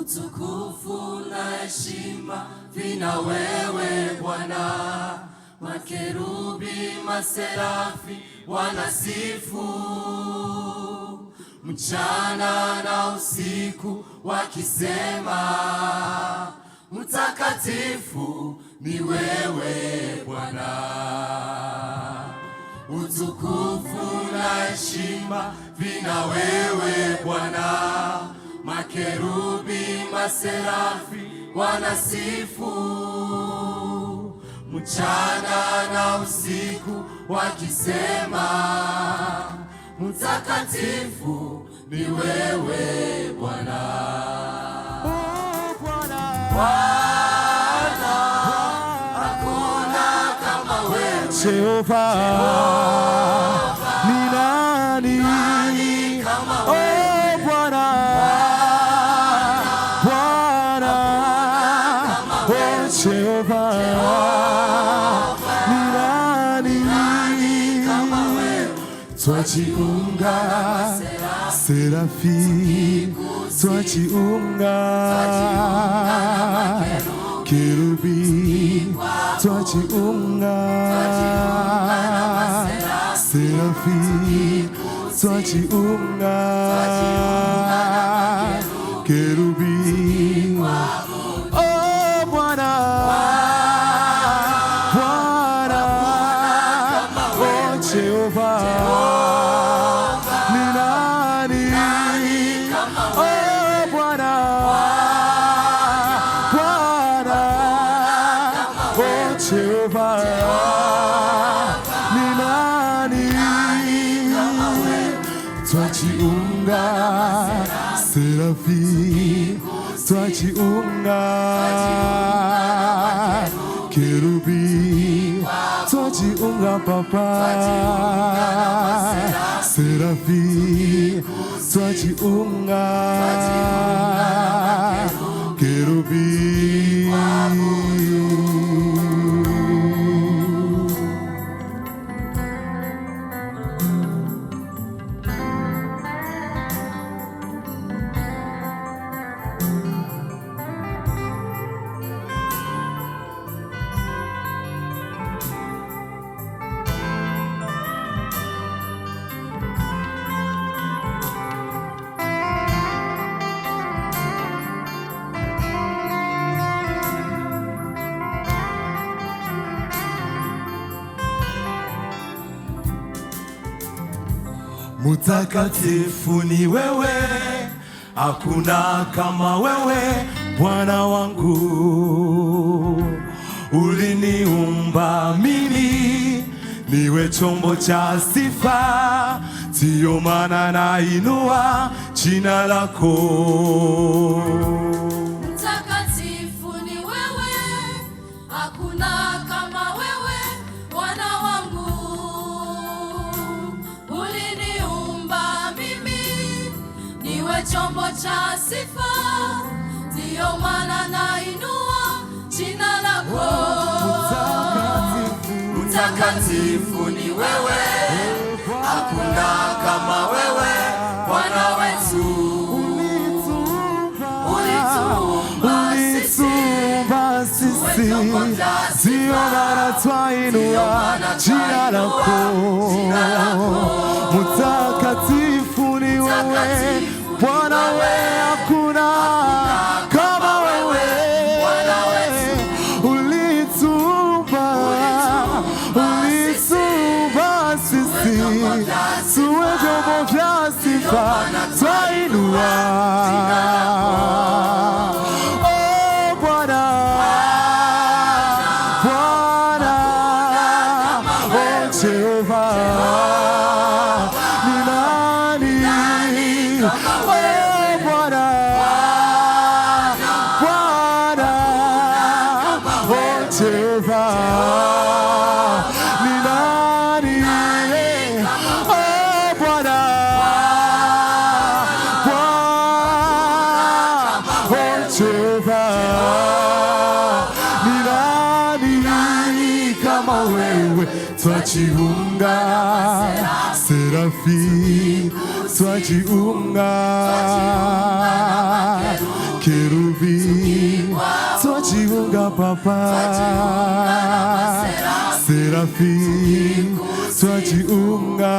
Utukufu na heshima vina wewe Bwana. Makerubi, maserafi wanasifu mchana na usiku wakisema, mtakatifu ni wewe Bwana. Utukufu na heshima vina wewe Bwana. Makerubi, maserafi wanasifu mchana na usiku wakisema, mtakatifu ni wewe Bwana. Bwana, hakuna kama wewe. Jehova, ni nani kama wewe? Bwana, Bwana, Jehova, ni nani kama wewe? Twajiunga serafi, twajiunga kerubi, twajiunga serafi, twajiunga kerubi. Oh Bwana, Bwana, oh Jehova, ni nani? Oh Bwana, Bwana, oh Jehova, ni nani? Twajiunga serafi, twajiunga kerubi, twajiunga papa serafi, twajiunga kerubi. Mtakatifu ni wewe, hakuna kama wewe Bwana wangu. Uliniumba mimi niwe chombo cha sifa, ndiyo maana nainua jina lako. Mtakatifu ni wewe, hakuna kama wewe Bwana wangu. Uliniumba mimi niwe chombo cha sifa, ndiyo maana nainua jina lako. Mtakatifu ni wewe, hakuna kama wewe Bwana wetu. Ulituumba sisi, ndiyo maana twainua jina lako. Mtakatifu ni wewe Bwana, wewe hakuna kama wewe. Ulituumba sisi, tuwe vyombo vya sifa, twainua. Oh Bwana, Bwana, oh Jehova, ni nani? Oh Bwana, Bwana, oh Jehova, ni nani? Oh Bwana, Bwana, oh Jehova, ni nani kama wewe? Twajiunga serafi, twajiunga kerubi twajiunga papa, serafi twajiunga